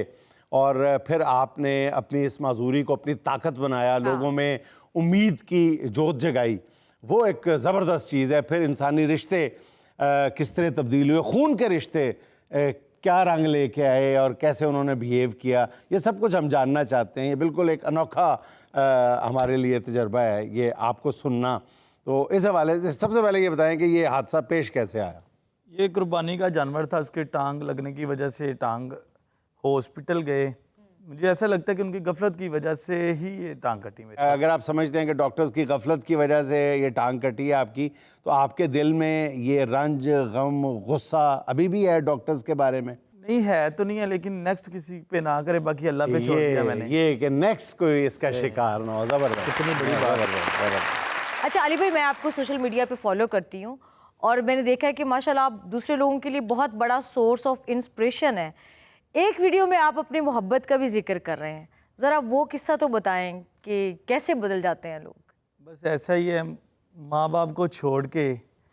और फिर आपने अपनी इस माजूरी को अपनी ताकत बनाया, लोगों में उम्मीद की जोत जगाई, वो एक ज़बरदस्त चीज़ है। फिर इंसानी रिश्ते किस तरह तब्दील हुए, खून के रिश्ते क्या रंग लेके आए और कैसे उन्होंने बिहेव किया, ये सब कुछ हम जानना चाहते हैं। ये बिल्कुल एक अनोखा हमारे लिए तजर्बा है ये आपको सुनना। तो इस हवाले से सबसे पहले ये बताएं कि ये हादसा पेश कैसे आया। ये कुर्बानी का जानवर था, उसके टांग लगने की वजह से टांग हॉस्पिटल गए। मुझे ऐसा लगता है कि उनकी गफलत की वजह से ही ये टांग कटी मेरी। अगर आप समझते हैं कि डॉक्टर्स की गफलत की वजह से ये टांग कटी है आपकी, तो आपके दिल में ये रंज, गम, गुस्सा अभी भी है डॉक्टर्स के बारे में? नहीं है तो नहीं है, लेकिन नेक्स्ट किसी पे ना करे, बाकी अल्लाह पे छोड़ दिया मैंने। ये कि नेक्स्ट कोई इसका शिकार ना हो। जबरदस्त, कितनी बड़ी बात है। अच्छा अली भाई, मैं आपको सोशल मीडिया पे फॉलो करती हूँ और मैंने देखा है कि माशाल्लाह आप दूसरे लोगों के लिए बहुत बड़ा सोर्स ऑफ इंस्पिरेशन है। एक वीडियो में आप अपनी मोहब्बत का भी जिक्र कर रहे हैं, ज़रा वो किस्सा तो बताएं कि कैसे बदल जाते हैं लोग। बस ऐसा ही है, माँ बाप को छोड़ के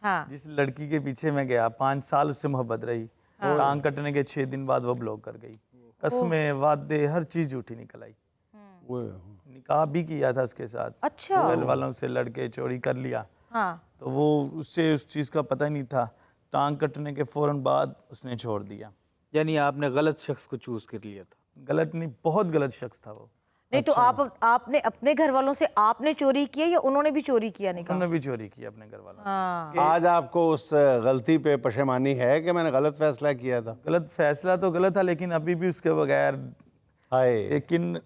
हाँ जिस लड़की के पीछे मैं गया, 5 साल उससे मोहब्बत रही, टांग कटने के 6 दिन बाद वो ब्लॉक कर गई। कसमें, वादे, हर चीज झूठी निकल आई। निकाह भी किया था उसके साथ। अच्छा। घर वालों से लड़के चोरी कर लिया। हाँ तो वो उससे उस चीज का पता ही नहीं था। टांग कटने के फौरन बाद उसने छोड़ दिया। यानी आपने गलत शख्स को चूज कर लिया था। गलत नहीं, बहुत गलत शख्स था वो। नहीं तो आपने अपने घर वालों से आपने चोरी किया या उन्होंने भी चोरी किया निकाह? उन्होंने भी चोरी की अपने घर वालों से। हाँ। आज आपको उस गलती पे पशेमानी है कि मैंने गलत फैसला किया था? गलत फैसला तो गलत था, लेकिन अभी भी उसके बगैर, हाय, लेकिन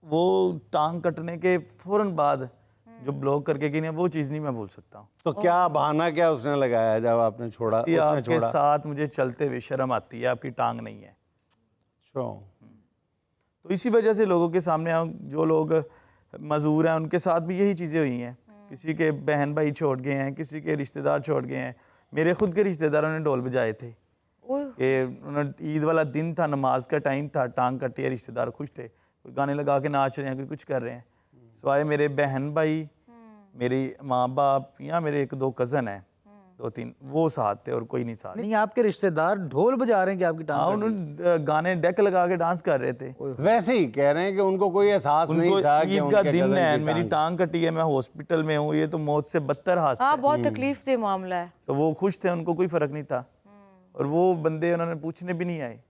वो टांग कटने के फौरन बाद जो ब्लॉक करके गई ना, वो चीज़ नहीं मैं भूल सकता हूँ। तो क्या बहाना क्या उसने लगाया जब आपने छोड़ा? कि उसने आपके छोड़ा? साथ मुझे चलते हुए शर्म आती है, आपकी टांग नहीं है। अच्छा। तो इसी वजह से लोगों के सामने जो लोग मजदूर हैं उनके साथ भी यही चीज़ें हुई हैं। किसी के बहन भाई छोड़ गए हैं, किसी के रिश्तेदार छोड़ गए हैं। मेरे खुद के रिश्तेदारों ने ढोल बजाए थे कि उन्होंने, ईद वाला दिन था, नमाज का टाइम था, टांग कटी है, रिश्तेदार खुश थे, कोई गाने लगा के नाच रहे हैं, कोई कुछ कर रहे हैं। सिवाय मेरे बहन भाई, मेरी माँ बाप या मेरे 1-2 कज़न हैं, 2-3, वो साथ थे और कोई नहीं साथ। नहीं, आपके रिश्तेदार ढोल बजा रहे हैं कि आपकी हाँ, टांग उन्होंने गाने डेक लगा के डांस कर रहे थे। वैसे ही कह रहे हैं कि उनको कोई एहसास नहीं उनको था कि ईद का उनके दिन कज़न है, की मेरी टांग कटी है, मैं हॉस्पिटल में हूँ, ये तो मौत से बदतर हादसा हाँ, है। बहुत तकलीफ दे मामला है। तो वो खुश थे, उनको कोई फर्क नहीं था। और वो बंदे उन्होंने पूछने भी नहीं आए।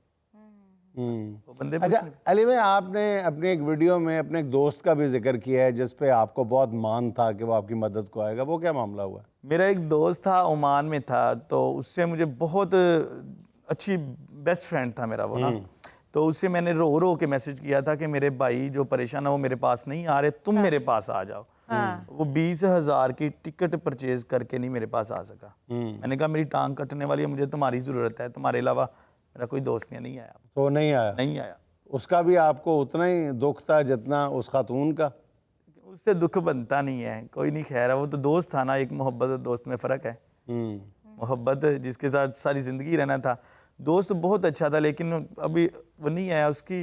वो बंदे अच्छा अली भाई, आपने अपनी एक वीडियो में अपने एक दोस्त का भी जिक्र किया है जिस पे आपको बहुत मान था कि वो आपकी मदद को आएगा, वो क्या मामला हुआ? मेरा एक दोस्त था, ओमान में था, तो उससे मुझे बहुत अच्छी बेस्ट फ्रेंड था मेरा वो ना। तो उससे मैंने रो रो के मैसेज किया था कि मेरे भाई जो परेशान है वो मेरे पास नहीं आ रहे, तुम मेरे पास आ जाओ। वो 20,000 की टिकट परचेज करके नहीं मेरे पास आ सका। मैंने कहा मेरी टांग कटने वाली है, मुझे तुम्हारी ज़रूरत है, तुम्हारे अलावा मेरा कोई दोस्त नहीं आया। तो नहीं आया? नहीं आया। उसका भी आपको उतना ही दुख था जितना उस खातून का? उससे दुख बनता नहीं है, कोई नहीं, खैर है, वो तो दोस्त था ना। एक मोहब्बत और दोस्त में फ़र्क है। मोहब्बत जिसके साथ सारी ज़िंदगी रहना था, दोस्त बहुत अच्छा था, लेकिन अभी वो नहीं आया, उसकी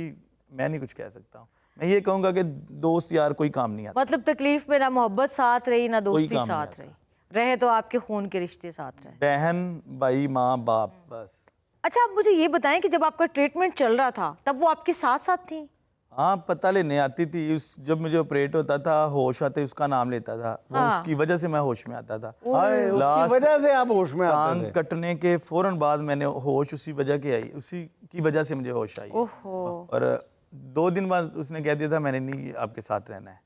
मैं नहीं कुछ कह सकता हूँ। मैं ये कहूँगा कि दोस्त यार कोई काम नहीं आता। मतलब तकलीफ में ना मोहब्बत साथ रही ना दोस्ती काम नहीं साथ रही, रहे तो आपके खून के रिश्ते साथ रहे। बहन भाई माँ बाप बस। अच्छा, आप मुझे ये बताएं कि जब आपका ट्रीटमेंट चल रहा था तब वो आपके साथ साथ थी? हाँ, पता लेने आती थी। जब मुझे ऑपरेट होता था, होश आते उसका नाम लेता था। वो उसकी वजह से मैं होश में आता था। उसकी वजह से आप होश में आते टांग थे? कटने के फौरन बाद मैंने होश उसी वजह की आई, उसी की वजह से मुझे होश आई। और 2 दिन बाद उसने कह दिया था मैंने नहीं आपके साथ रहना है।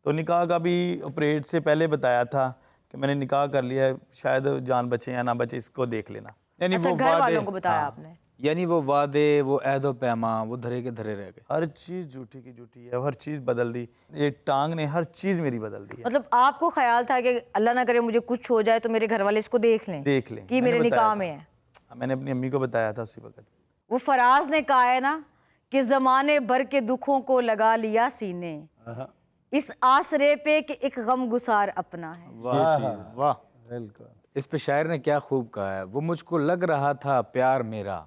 तो निकाह का भी ऑपरेट से पहले बताया था कि मैंने निकाह कर लिया है, शायद जान बचे या ना बचे, इसको देख लेना। यानी अच्छा, वो घर वालों को बताया आपने? यानी वो वादे, वो अहद व पैमा, वो धरे के धरे रह गए। हर चीज़ झूठी की झूठी है, हर चीज़ बदल दी। ये टांग ने हर चीज़ मेरी बदल दी है। मतलब आपको ख्याल था कि अल्लाह ना करे मुझे कुछ हो जाए तो मेरे घर वाले इसको देख लें देख लें कि मेरे निकाह में है। मैंने अपनी अम्मी को बताया था उसी वक्त। वो फराज ने कहा है ना कि जमाने भर के दुखों को लगा लिया सीने, इस आसरे पे कि एक गम गुसार अपना है। वाह वाह, बिल्कुल। इस पे शायर ने क्या खूब कहा है। वो मुझको लग रहा था प्यार मेरा,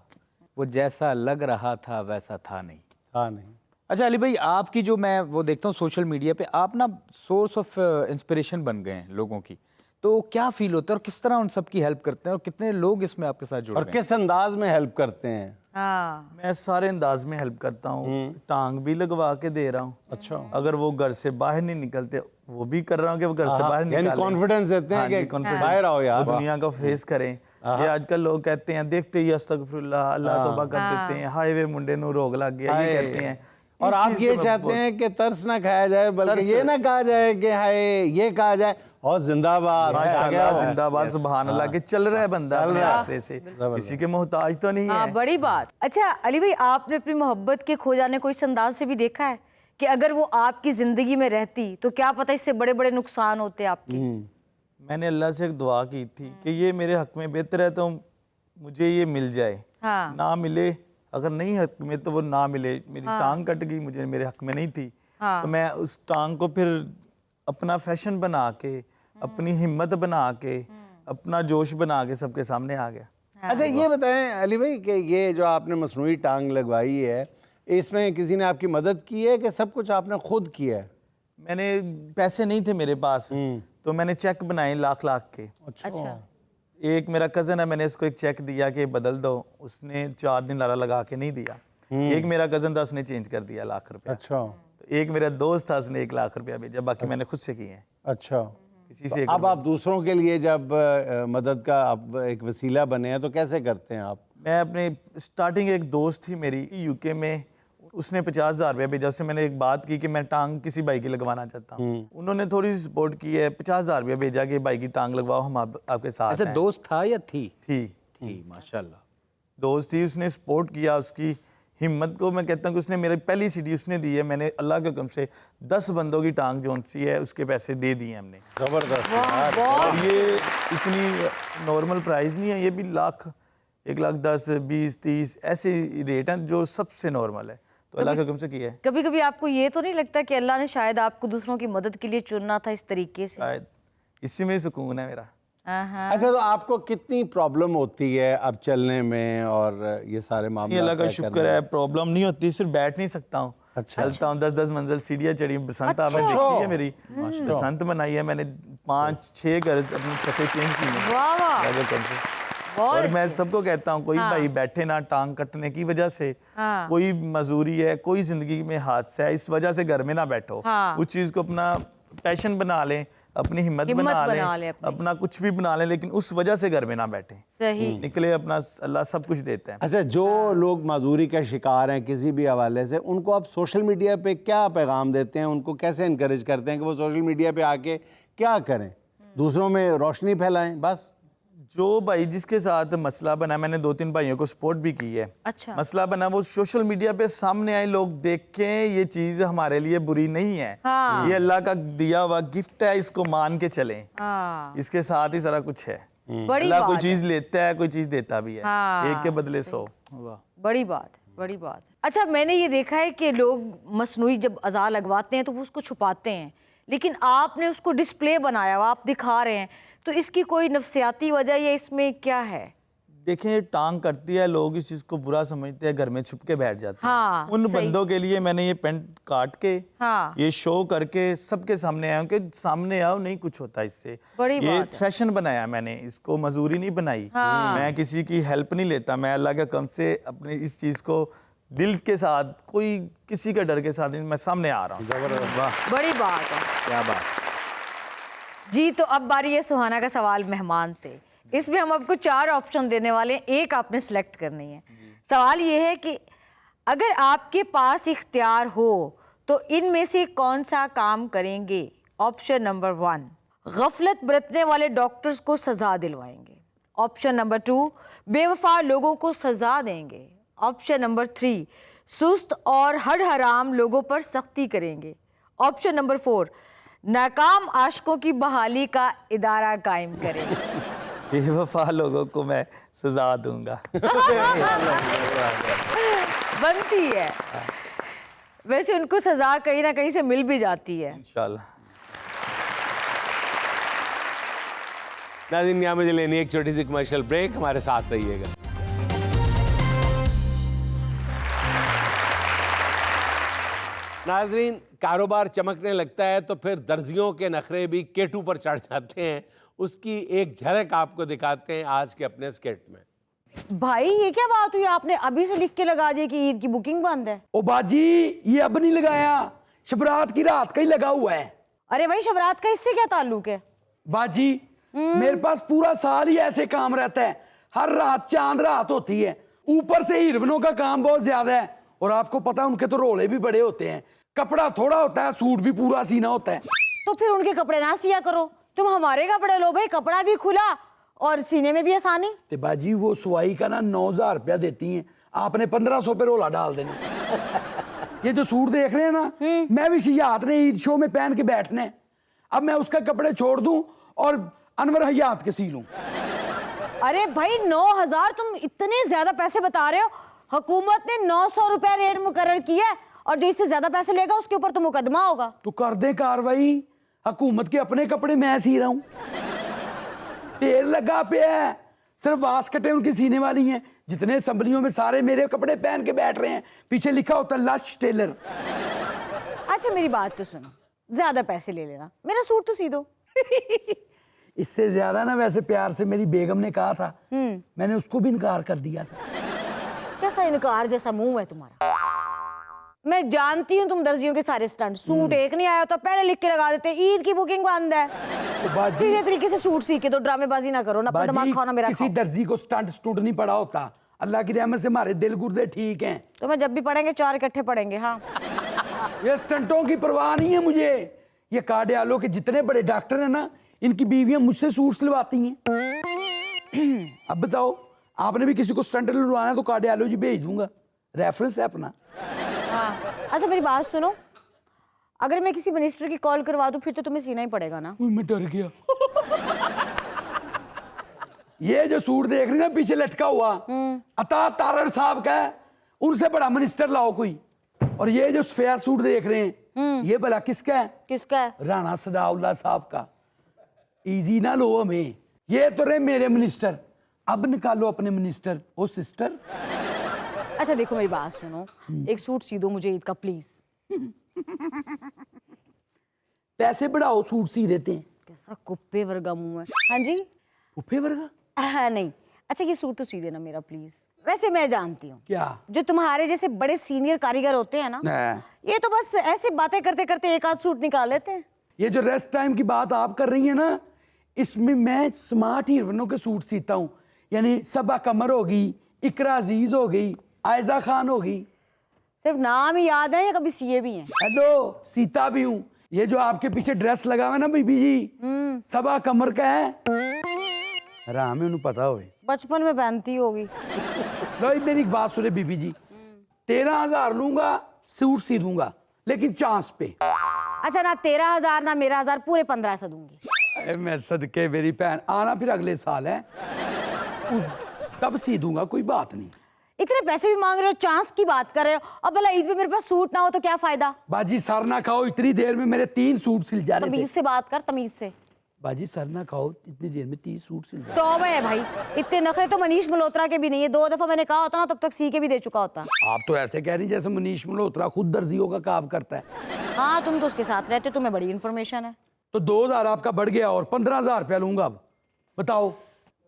वो जैसा लग रहा था वैसा था नहीं। हाँ नहीं। अच्छा अली भाई, आपकी जो मैं वो देखता हूँ सोशल मीडिया पे, आप ना सोर्स ऑफ इंस्पिरेशन बन गए हैं लोगों की। तो क्या फील होता है और किस तरह उन सब की हेल्प करते हैं और कितने लोग इसमें आपके साथ जुड़ और गए हैं? किस अंदाज में हेल्प करते हैं? हाँ, मैं सारे अंदाज में हेल्प करता हूँ। टांग भी लगवा के दे रहा हूँ। अच्छा। अगर वो घर से बाहर नहीं निकलते, वो भी कर रहा हूँ कि वो घर से बाहर यानी निकालें। कॉन्फिडेंस देते हैं हाँ जी, कि confidence। बाहर आओ यार। वो दुनिया को फेस करें। ये आजकल लोग कहते हैं देखते ही अस्तगफिरुल्लाह, अल्लाह तौबा कर देते हैं, हाय वे मुंडे नू रोग लग गया, ये कहते हैं। और इस आप चीज़ ये से मैं चाहते बहुत- हैं कि तरस ना खाया जाए, बल्कि ये ना कहा जाए कि हाय, ये कहा जाए और जिंदाबाद माशाअल्लाह, जिंदाबाद, सुभान अल्लाह, के चल रहा है बंदा अपने आसरे से, किसी के मोहताज तो नहीं हाँ, है। बड़ी बात। अच्छा अली भाई, आपने अपनी मोहब्बत के खो जाने को इस अंदाज से भी देखा है कि अगर वो आपकी जिंदगी में रहती तो क्या पता इससे बड़े बड़े नुकसान होते आपके? मैंने अल्लाह से एक दुआ की थी कि ये मेरे हक में बेहतर है तो मुझे ये मिल जाए। हाँ। ना मिले, अगर नहीं हक में तो वो ना मिले। मेरी टांग कट गई, मुझे मेरे हक में नहीं थी। हाँ। तो मैं उस टांग को फिर अपना फैशन बना के, अपनी हिम्मत बना के, अपना जोश बना के सबके सामने आ गया। अच्छा ये बताएं अली भाई कि ये जो आपने मसनूई टांग लगवाई है, इसमें किसी ने आपकी मदद की है कि सब कुछ आपने खुद किया है? मैंने पैसे नहीं थे मेरे पास, तो मैंने चेक बनाए लाख लाख के। अच्छा। एक मेरा कज़न है, मैंने उसको एक चेक दिया कि बदल दो, उसने 4 दिन लारा लगा के नहीं दिया। एक मेरा कज़न था, उसने चेंज कर दिया लाख रुपया। अच्छा। तो एक मेरा दोस्त था, उसने 1 लाख रुपया भेजा, बाकी मैंने खुद से किए हैं। अच्छा। किसी से अब आप दूसरों के लिए जब मदद का आप एक वसीला बने हैं तो कैसे करते हैं आप? मैं अपने स्टार्टिंग एक दोस्त थी मेरी यूके में, उसने 50,000 रुपया भेजा। उससे मैंने एक बात की कि मैं टांग किसी भाई की लगवाना चाहता हूँ। उन्होंने थोड़ी सी सपोर्ट की है, 50,000 रुपया भेजा कि भाई की टांग लगवाओ, हम आपके साथ अच्छा हैं। दोस्त था या थी? थी माशाल्लाह। दोस्त थी, उसने सपोर्ट किया। उसकी हिम्मत को मैं कहता हूँ कि उसने मेरी पहली सीडी उसने दी है। मैंने अल्लाह के हुक्म से 10 बंदों की टांग जो सी है उसके पैसे दे दिए हमने। जबरदस्त वाह, यार। वाह। और ये इतनी नॉर्मल प्राइस नहीं है, ये भी लाख, 1,10,000, 20, 30 ऐसे रेट हैं जो सबसे नॉर्मल है। तो अल्लाह के हुक्म से किया है। कभी कभी आपको ये तो नहीं लगता कि अल्लाह ने शायद आपको दूसरों की मदद के लिए चुनना था इस तरीके से? शायद इसी में सुकून है मेरा। हाँ। अच्छा, तो आपको कितनी प्रॉब्लम होती है अब चलने में और ये सारे मामले? अल्लाह का शुक्र है, प्रॉब्लम नहीं होती। सिर्फ बैठ नहीं सकता हूँ, अच्छा। चलता हूँ। 10-10 मंजिल सीढ़ियाँ चढ़ी। बसंत आपने अच्छा। देखी है मेरी? बसंत मनाई है मैंने, 5-6 घर अपनी छतें चेंज की हैं। वाह वाह, अल्लाह के हुक्म से। बहुत और मैं अच्छे। सबको कहता हूँ, कोई हाँ। भाई बैठे ना टांग कटने की वजह से, हाँ। कोई मजदूरी है, कोई जिंदगी में हादसा है, इस वजह से घर में ना बैठो। हाँ। उस चीज को अपना पैशन बना लें, अपनी हिम्मत हिम्मत बना बना लें, लें अपनी। अपना कुछ भी बना लें, लेकिन उस वजह से घर में ना बैठे। सही। निकले अपना, अल्लाह सब कुछ देता है। अच्छा, जो लोग माजूरी का शिकार हैं किसी भी हवाले से, उनको आप सोशल मीडिया पे क्या पैगाम देते हैं? उनको कैसे इनकरेज करते हैं कि वो सोशल मीडिया पे आके क्या करें? दूसरों में रोशनी फैलाएं बस? जो भाई जिसके साथ मसला बना, मैंने 2-3 भाइयों को सपोर्ट भी की है। अच्छा। मसला बना, वो सोशल मीडिया पे सामने आए, लोग देखें ये चीज हमारे लिए बुरी नहीं है। हाँ। ये अल्लाह का दिया हुआ गिफ्ट है, इसको मान के चलें। हाँ, इसके साथ ही सारा कुछ है। बड़ी अल्लाह कोई बात चीज लेता है, कोई चीज देता भी है। हाँ, एक के बदले 100। बड़ी बात, बड़ी बात। अच्छा, मैंने ये देखा है कि लोग मसनूई जब अज़ा लगवाते हैं तो वो उसको छुपाते हैं, लेकिन आपने उसको डिस्प्ले बनाया हुआ, आप दिखा रहे हैं, तो इसकी कोई नफ्सियाती वजह या इसमें क्या है? देखें, टांग कटती है, लोग इस चीज को बुरा समझते हैं, घर में छुप के बैठ जाते हैं। हाँ, उन सही। बंदों के लिए मैंने ये पेंट काट के, हाँ। ये शो करके सबके सामने आया कि सामने आओ, नहीं कुछ होता इससे। बड़ी ये बात है। फैशन बनाया मैंने, इसको मजदूरी नहीं बनाई। हाँ। मैं किसी की हेल्प नहीं लेता, मैं अल्लाह के कम से अपने इस चीज को दिल के साथ, कोई किसी के डर के साथ नहीं, मैं सामने आ रहा हूँ। वाह, बड़ी बात है। क्या बात। जी, तो अब बारी है सुहाना का सवाल मेहमान से। इसमें हम आपको 4 ऑप्शन देने वाले हैं, एक आपने सेलेक्ट करनी है। सवाल ये है कि अगर आपके पास इख्तियार हो तो इनमें से कौन सा काम करेंगे? ऑप्शन नंबर 1, गफलत बरतने वाले डॉक्टर्स को सजा दिलवाएंगे। ऑप्शन नंबर 2, बेवफा लोगों को सजा देंगे। ऑप्शन नंबर 3, सुस्त और हर हराम लोगों पर सख्ती करेंगे। ऑप्शन नंबर 4, नाकाम आशिकों की बहाली का इदारा कायम करेंगे। बेवफा लोगों को मैं सजा दूंगा। बनती है, वैसे उनको सजा कहीं ना कहीं से मिल भी जाती है। इंशाल्लाह। नाज़रीन, यहाँ मुझे लेनी है एक छोटी सी कमर्शियल ब्रेक, हमारे साथ रहिएगा। नाज़रीन, कारोबार चमकने लगता है तो फिर दर्जियों के नखरे भी केटू पर चढ़ जाते हैं। उसकी एक झलक आपको दिखाते हैं आज के अपने स्केट में। भाई, ये क्या बात हुई? आपने अभी से लिख के लगा दिया कि ईद की बुकिंग बंद है। ओ बाजी, ये अब नहीं लगाया, शबरात की रात का ही लगा हुआ है। अरे भाई, शबरात का इससे क्या ताल्लुक है? बाजी, मेरे पास पूरा साल ही ऐसे काम रहता है, हर रात चांद रात होती है, ऊपर से हीरोइनों का काम बहुत ज्यादा है, और आपको पता है उनके तो रोले भी बड़े होते हैं, कपड़ा थोड़ा होता है, सूट भी पूरा सीना होता है। तो फिर उनके कपड़े ना सिया करो, तुम हमारे कपड़े लो भाई, कपड़ा भी खुला और सीने में भी आसानी। तो बाजी, वो सवाई का ना 9,000 रुपया देती हैं, आपने 1500 पे रोला डाल देना। ये जो सूट देख रहे हैं ना, मैं भी हयात ने ईद शो में पहन के बैठने हैं। अब मैं उसका कपड़े छोड़ दूं और अनवर हयात के सी लूं। अरे भाई, 9,000 तुम इतने ज्यादा पैसे बता रहे हो। हुकूमत ने 900 रुपया रेट मुकर्रर किया है, और जो इससे ज्यादा पैसे लेगा उसके ऊपर तो मुकदमा होगा। तो कर दे कार्रवाई, हुकूमत के अपने कपड़े मैं सी रहा हूं, ढेर लगा पे है, सिर्फ वास्कटें उनकी सीने वाली हैं। जितने असेंबलियों में सारे मेरे कपड़े पहन के बैठ रहे हैं, पीछे लिखा होता है लश टेलर। अच्छा, मेरी बात तो सुनो, ज्यादा पैसे ले लेना, मेरा सूट तो सी दो। इससे ज्यादा ना वैसे प्यार से मेरी बेगम ने कहा था, मैंने उसको भी इनकार कर दिया था। कैसा इनकार जैसा मुंह है तुम्हारा? मैं जानती हूँ तुम दर्जियों के सारे स्टंट। सूट एक नहीं आया तो पहले लिख के लगा देते ईद की बुकिंग बंद है। तो बाजी सीधे तरीके से सूट सी के दो, ड्रामेबाजी ना करो ना, अपना दिमाग खाओ ना मेरा किसी खाओ। दर्जी को स्टंट नहीं पड़ा होता। अल्लाह की रहमत से हमारे दिल गुर्दे ठीक हैं। तो मैं जब भी पढ़ेंगे 4 इकट्ठे पढ़ेंगे। हाँ ये स्टंटों की परवाह नहीं है मुझे। ये कार्डियालो के जितने बड़े डॉक्टर हैं ना, इनकी बीवियां मुझसे सूट सिलवाती हैं। अब बताओ, आपने भी किसी को स्टंट लुड़वाना है तो कार्डियोलॉजी भेज दूंगा, रेफरेंस है अपना। हाँ। अच्छा मेरी बात सुनो, अगर मैं किसी मिनिस्टर की कॉल करवा दूं फिर तो तुम्हें सीना ही पड़ेगा ना? मैं डर गया। ये जो सूट देख रही ना पीछे लटका हुआ, अता तारड़ साहब का है। उनसे बड़ा मिनिस्टर लाओ कोई। और ये जो सफेद सूट देख रहे हैं, ये भला किसका है? किसका है? राणा सदाउल्ला साहब का। इजी ना लो हमें, ये तो रहे मेरे मिनिस्टर। अब निकालो अपने मिनिस्टर। ओ सिस्टर। अच्छा देखो मेरी बात सुनो, एक सूट सी दो मुझे ईद का प्लीज। पैसे बढ़ाओ, सूट सी देते हैं। कैसा कुप्पे वर्गा मुंह है। हाँ जी कुप्पे वर्गा? हाँ नहीं, अच्छा ये सूट तो सी देना मेरा प्लीज। वैसे मैं जानती हूँ क्या जो तुम्हारे जैसे बड़े सीनियर कारीगर होते हैं ना, ये तो बस ऐसे बातें करते करते एक आध सूट निकाल लेते हैं। ये जो रेस्ट टाइम की बात आप कर रही है ना, इसमें मैं स्मार्ट हीरोइनों के सूट सीता हूँ। यानी सबा कमर होगी, इकरा अजीज हो गई, आयजा खान होगी। सिर्फ नाम ही याद है या कभी सीए भी हैं? हेलो, सीता भी हूँ। ये जो आपके पीछे ड्रेस लगा हुआ है ना बीबी जी, सबा कमर का है। आराम है, उन्हें पता हो। बचपन में पहनती होगी। लो मेरी एक बात सुने बीबी जी, 13,000 लूंगा, सूट सी दूंगा, लेकिन चांस पे। अच्छा ना 13,000 ना मेरा 1000, पूरे 1500 दूंगी। मैं सदके मेरी बहन, आना फिर अगले साल है, तब सी दूंगा, कोई बात नहीं। इतने पैसे भी मांग रहे हो, चांस की बात कर रहे हो। अब भला ईद पे मेरे पास सूट ना हो तो क्या फायदा? बाजी सर ना खाओ, इतनी देर में मेरे 3 सूट सिल जा रहे थे। तमीज से बात कर, तमीज से। बाजी सर ना खाओ, इतनी देर में 30 सूट सिल जा। तौबा है भाई, इतने नखरे तो मनीष मल्होत्रा के भी नहीं है। 2 दफा मैंने कहा होता ना तब तक सी के भी दे चुका होता। आप तो ऐसे कह रही जैसे मनीष मल्होत्रा खुद दर्जियों का काम करता है। हाँ तुम तो उसके साथ रहते हो, तुम्हें बड़ी इन्फॉर्मेशन है। तो 2,000 आपका बढ़ गया और 15,000 रुपया लूंगा। अब बताओ।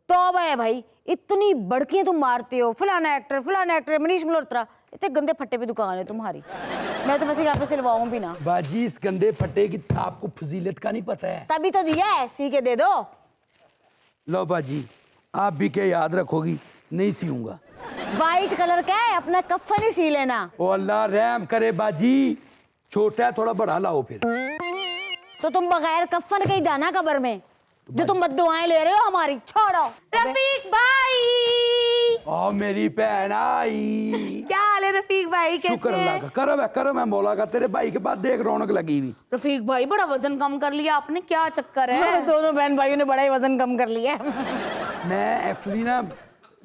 तौबा है भाई, इतनी बड़कियां तुम मारते हो, फलाना एक्टर मनीष मल्होत्रा। इतने गंदे फट्टे पे दुकान है तुम्हारी। मैं तो वैसे यहाँ पे सिलवाऊं भी ना। बाजी इस गंदे फट्टे की आपको फजीलत का नहीं पता है। तभी तो दिया है, सी के दे दो। लो बाजी, आप भी क्या याद रखोगी, नहीं सीऊंगा। वाइट कलर का है, अपना कफन ही सी लेना। ओ अल्लाह रहम करे बाजी, छोटा है थोड़ा बड़ा लाओ फिर। तो तुम बगैर कफन के ही जाना कब्र में, जो तुम बद्दुआएं ले रहे हो हमारी। छोड़ो। रफीक भाई, ओ मेरी बहन आई। क्या हाल है रफीक भाई? कैसे? शुक्र अल्लाह का, करम है मौला का। तेरे भाई के बाद देख रौनक लगी हुई। रफीक भाई बड़ा वजन कम कर लिया आपने, क्या चक्कर है? दोनों बहन भाइयों ने बड़ा ही वजन कम कर लिया है। मैं एक्चुअली ना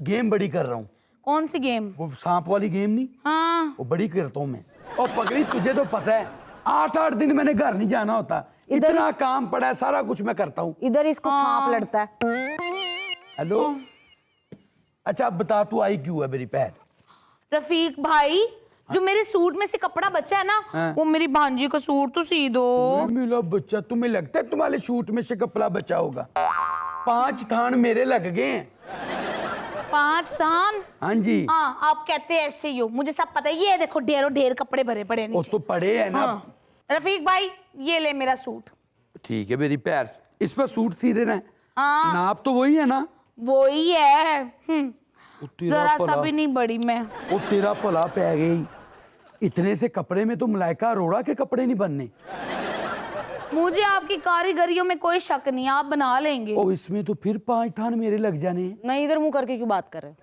गेम बड़ी कर रहा हूँ। कौन सी गेम? वो सांप वाली गेम नहीं, हाँ वो बड़ी करता हूँ मैं। और पगड़ी तुझे तो पता है, 8-8 दिन मैंने घर नहीं जाना होता, इतना काम पड़ा है, सारा कुछ मैं करता हूँ। इधर इसको सांप लड़ता है। हेलो, अच्छा अब बता तू आई क्यों है मेरी बहन? रफीक भाई, जो मेरे सूट में से कपड़ा बचा है ना, वो मेरी भांजी का सूट तो सी दो। मिला बच्चा, तुम्हें लगता है तुम्हारे सूट में से कपड़ा बचा होगा? 5 थान मेरे लग गए हैं। 5 थान? हाँ जी। हाँ, आप कहते हैं ऐसे ही हो, मुझे सब पता है। ये देखो ढेर कपड़े भरे पड़े हैं वो नीचे। तो पड़े है ना। हाँ। रफीक भाई ये ले मेरा सूट। ठीक है मेरी पैर, इस पर सूट सी देना है। हाँ नाप तो वही है ना? वो ही है। तेरा जरा सा भला- भी नहीं बड़ी मैं। वो तेरा भला पै गई। इतने से कपड़े में तो मलाइका अरोड़ा के कपड़े नहीं बनने। मुझे आपकी कारीगरियों में कोई शक नहीं है, आप बना लेंगे। ओ इसमें तो फिर 5 थान मेरे लग जाने हैं। नहीं, इधर मुंह करके क्यों बात कर रहे हो?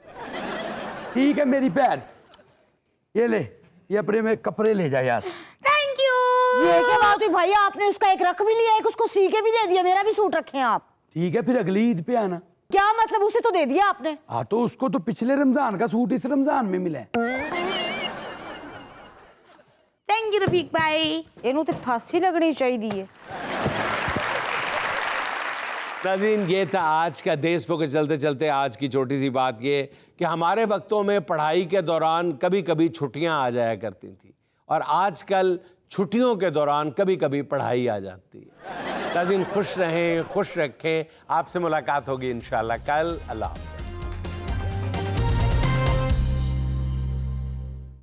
ठीक है मेरी पैर, ये ले, ये अपने में कपड़े ले जा यहाँ से। Thank you. ये क्या बात हुई भाई, आपने उसका एक रख भी लिया, एक उसको सी के भी दे दिया। मेरा भी सूट रखे हैं आप। ठीक है फिर अगली ईद पे आना। क्या मतलब, उसे तो दे दिया आपने? हाँ तो उसको तो पिछले रमजान का सूट इस रमजान में मिला है। थैंक यू रफीक भाई। इन्हों तो फांसी लगनी चाहिए। नाज़रीन, ये था आज का देशभक्त के चलते चलते आज की छोटी सी बात, ये कि हमारे वक्तों में पढ़ाई के दौरान कभी कभी छुट्टियां आ जाया करती थी और आजकल छुट्टियों के दौरान कभी कभी पढ़ाई आ जाती है। नाज़रीन खुश रहें, खुश रखें। आपसे मुलाकात होगी इंशाअल्लाह कल। अल्लाह।